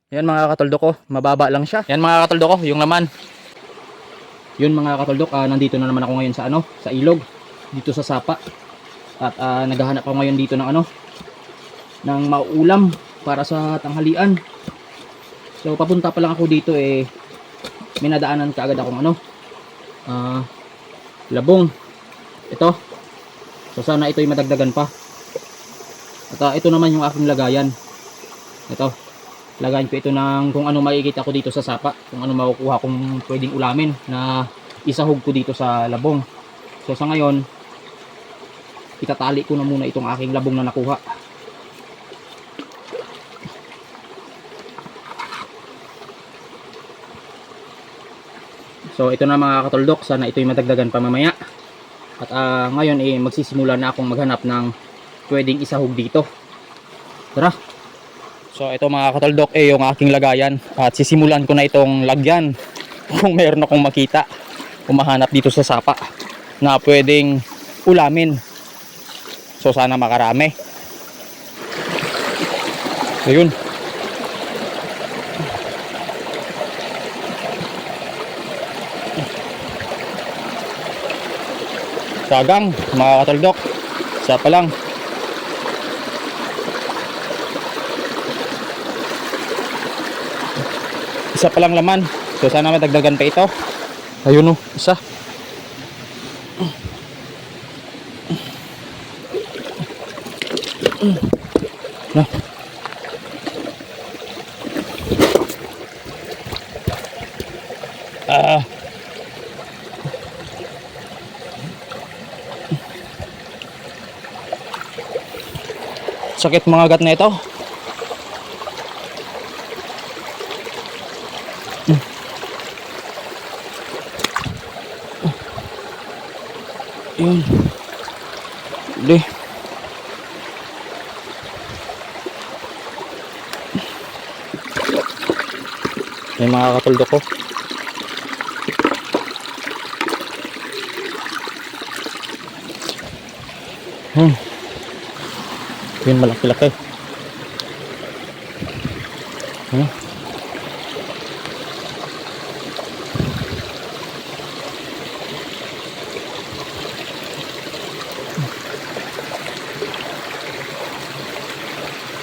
Yan mga katuldo ko, mababa lang siya. Yan mga katuldo ko, yung laman. Yun mga katuldok, nandito na naman ako ngayon sa sa ilog, dito sa sapa. At naghahanap ako ngayon dito ng ng mauulam para sa tanghalian. So papunta pa lang ako dito may nadaanan kaagad akong labong. Ito. So sana ito'y madagdagan pa. At ito naman yung aking lagayan. Ito. Lagayan ko ito ng kung ano makikita ko dito sa sapa, kung ano makukuha kong pwedeng ulamin na isahog ko dito sa labong. So sa ngayon, itatali ko na muna itong aking labong na nakuha. So ito na mga katuldok, sana ito'y madagdagan pa mamaya. At ngayon magsisimula na akong maghanap ng pwedeng isahog dito. Tara! So ito mga katuldok yung aking lagayan. At sisimulan ko na itong lagyan kung meron akong makita, umahanap dito sa sapa na pwedeng ulamin. So sana makarami. Ayun. Sagang mga katuldok, isa pa lang. Isa pa lang laman. So sana madagdagan pa ito. Ayun o, isa. Na. Sakit mga gat na ito. Yun. Hindi. May mga katuldok ko. Yun, malaki-laki.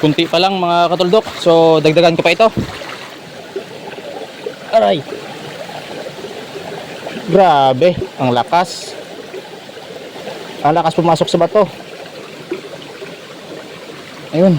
Kunti pa lang mga katuldok. So dagdagan ko pa ito. Aray. Grabe, ang lakas. Ang lakas pumasok sa bato. Ayun.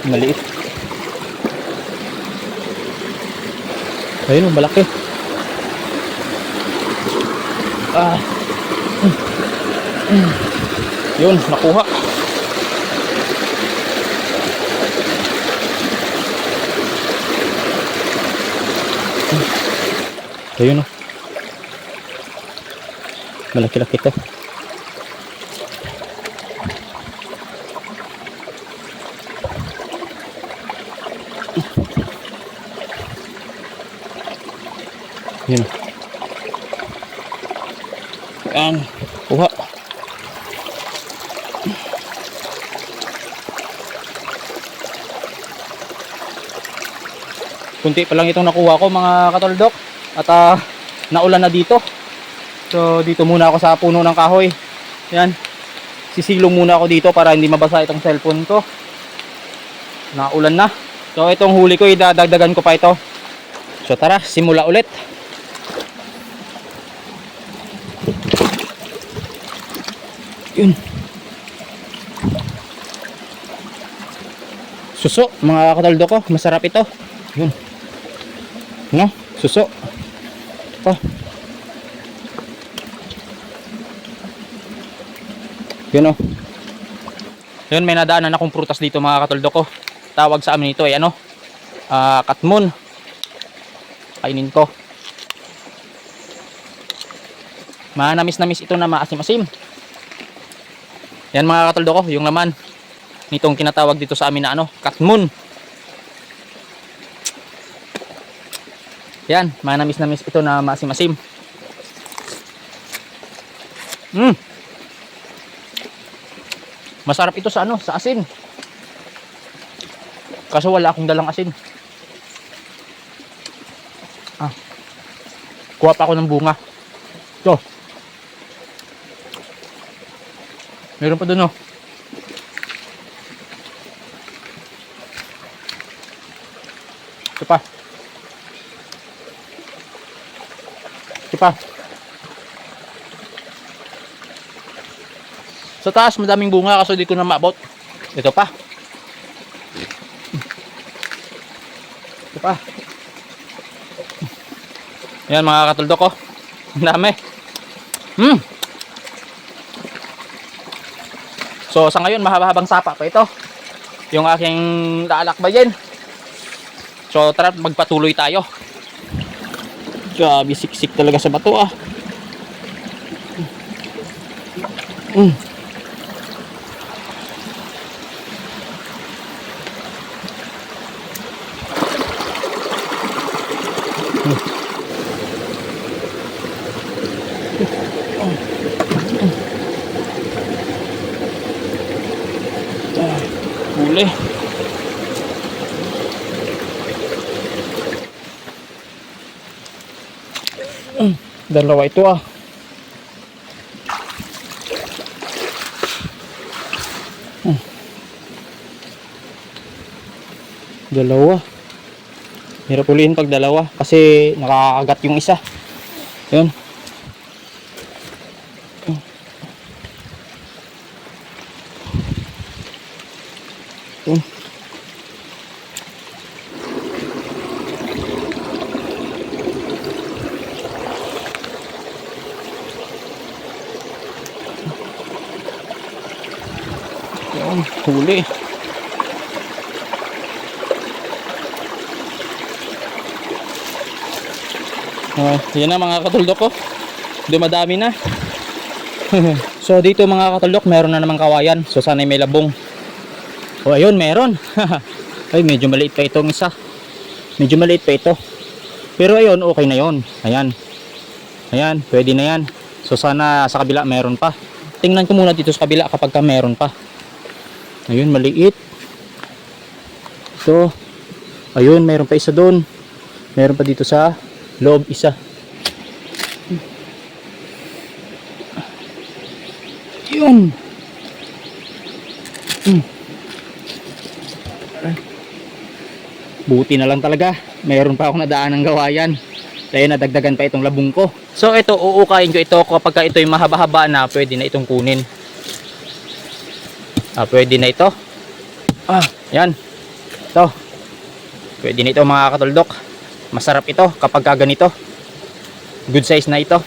Maliit. Ayun, malaki. Yun, nakuha. Ayun o. Malaki-laki ito. Yun. Yan. Kuha. Kunti pa lang itong nakuha ko mga katuldok. At naulan na dito. So dito muna ako sa puno ng kahoy. Yan. Sisilong muna ako dito para hindi mabasa itong cellphone ko. Naulan na. So itong huli ko idadagdagan ko pa ito. So tara, simula ulit. Yun. Suso mga katuldok ko, masarap ito. Yun. No, suso. Yun o. Yun, may nadaanan akong prutas dito mga katuldok ko. Tawag sa amin ito ay katmon. Kainin ko. Manamis-namis ito na maasim-asim. Yan mga katuldok ko, yung laman nitong kinatawag dito sa amin na katmon. Yan, manamis-namis ito na maasim-asim. Masarap ito sa ano, sa asin. Kaso wala akong dalang asin. Kuha pa ako ng bunga. Ito. Meron pa dun, oh. Ito pa. Ito pa. Sa taas madaming bunga kaso di ko na maabot. Ito pa. Ito pa. Yan mga katuldok ko. Ang dami. So sa ngayon mahaba-habang sapa pa ito. Yung aking lalakbayin. So tara magpatuloy tayo. Grabe siksik talaga sa bato ah. Huli. Dalawa ito ah. Dalawa. Hirap ulihin pag dalawa kasi nakakagat yung isa. Yun. Yun. Yun, huli. Yan na mga katuldok ko. Dumadami na. So dito mga katuldok meron na namang kawayan. So sana may labong. O ayun meron. Ay medyo maliit pa itong isa. Medyo maliit pa ito. Pero ayun okay na yon. Ayan. Ayan pwede na yan. So sana sa kabila meron pa. Tingnan ko muna dito sa kabila kapag ka meron pa. Ayun maliit. So ayun meron pa isa doon. Meron pa dito sa loob isa. Yun. Buti na lang talaga. Mayroon pa ako nadaan ng gawayan. Kaya nadagdagan pa itong labong ko. So ito uukain ko ito kapag ito yung mahaba-haba na pwede na itong kunin. Pwede na ito. Yan. Ito. Pwede na ito mga katuldok. Masarap ito kapag ganito. Good size na ito.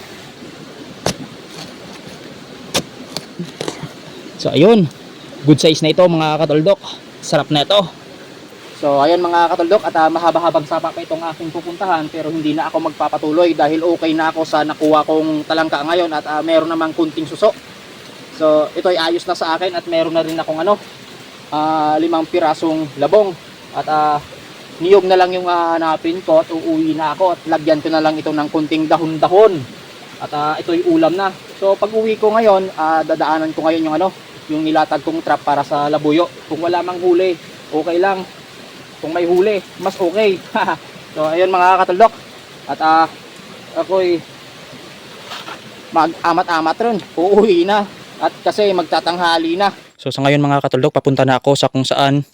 So ayun. Good size na ito mga katuldok. Sarap na ito. So ayun mga katuldok at mahaba-habang sapa pa itong aking pupuntahan pero hindi na ako magpapatuloy dahil okay na ako sa nakuha kong talangka ngayon at meron namang kunting suso. So ito ay ayos na sa akin at meron na rin akong 5 pirasong labong at niyog na lang yung hanapin ko at uuwi na ako at lagyan ko na lang ito ng kunting dahon-dahon at ito'y ulam na. So pag uwi ko ngayon dadaanan ko ngayon yung nilatag kong trap para sa labuyo. Kung wala mang huli okay lang, kung may huli mas okay. So ayun mga katuldok at ako'y mag-amat-amat rin, uuwi na at kasi magtatanghali na. So sa ngayon mga katuldok papunta na ako sa kung saan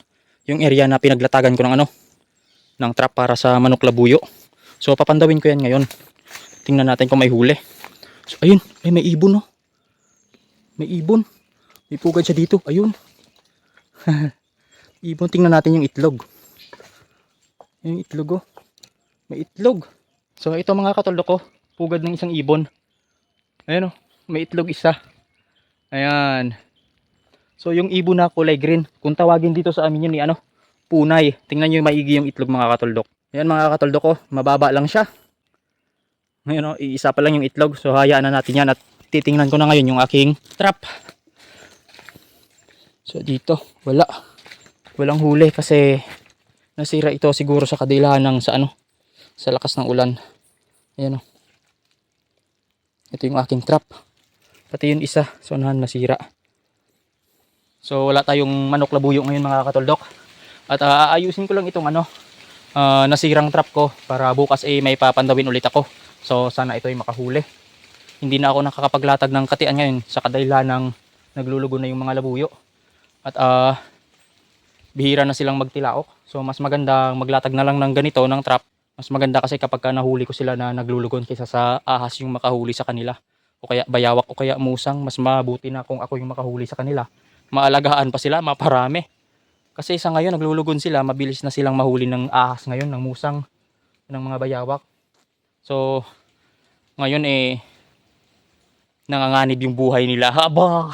yung area na pinaglatagan ko ng trap para sa manok labuyo. So papandawin ko yan ngayon. Tingnan natin kung may huli. So ayun, may ibon May ibon. May pugad siya dito. Ayun. Ibon, tingnan natin yung itlog. Yung itlog May itlog. So ito mga katuldok pugad ng isang ibon. Ayun may itlog isa. Ayan. So yung ibon na kulay green, kung tawagin dito sa amin yun punay. Tingnan nyo yung maigi yung itlog mga katuldok. Ayan mga katuldok mababa lang siya. Ngayon iisa pa lang yung itlog. So hayaan na natin yan at titingnan ko na ngayon yung aking trap. So dito walang huli kasi nasira ito siguro sa kadilahan ng sa lakas ng ulan. Ayan ito yung aking trap. Pati yung isa, so nasira. So wala tayong manok labuyo ngayon mga katuldok. At aayusin ko lang itong nasirang trap ko para bukas may papandawin ulit ako. So sana ito ay makahuli. Hindi na ako nakakapaglatag ng katian ngayon sa kadahilan ng naglulugo na yung mga labuyo. At bihira na silang magtilaok. So mas maganda maglatag na lang ng ganito ng trap. Mas maganda kasi kapag nahuli ko sila na naglulugon kaysa sa ahas yung makahuli sa kanila. O kaya bayawak o kaya musang, mas mabuti na kung ako yung makahuli sa kanila. Maalagaan pa sila, maparami. Kasi sa ngayon naglulugon sila, mabilis na silang mahuli ng ahas ngayon, ng musang, ng mga bayawak. So ngayon nanganganib yung buhay nila. Haba!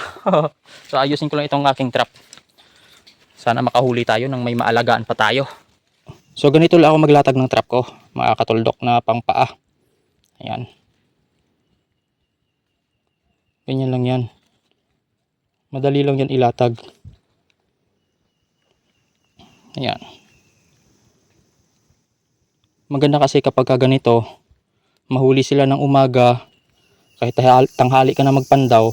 So ayusin ko lang itong aking trap. Sana makahuli tayo nang may maalagaan pa tayo. So ganito lang ako maglatag ng trap ko, mga katuldok na pangpaa. Ayan. Ganyan lang yan. Madali lang yan ilatag. Ayan. Maganda kasi kapag ganito, mahuli sila ng umaga, kahit tanghali ka na magpandaw,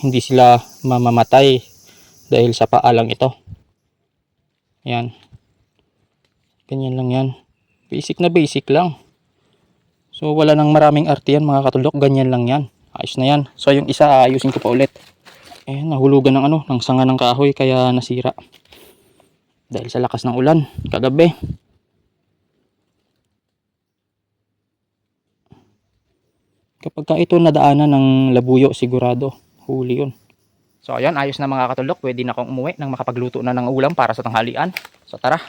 hindi sila mamamatay dahil sa paalang ito. Ayan. Ganyan lang yan. Basic na basic lang. So wala nang maraming arte yan mga katuldok. Ganyan lang yan. Ayos na yan. So yung isa ayusin ko pa ulit. Nahulugan ng ng sanga ng kahoy kaya nasira. Dahil sa lakas ng ulan kagabi. Kapag ito nadaanan ng labuyo sigurado huli yun. So ayan, ayos na mga katuldok. Pwede na akong umuwi nang makapagluto na ng ulam para sa tanghalian. So tara.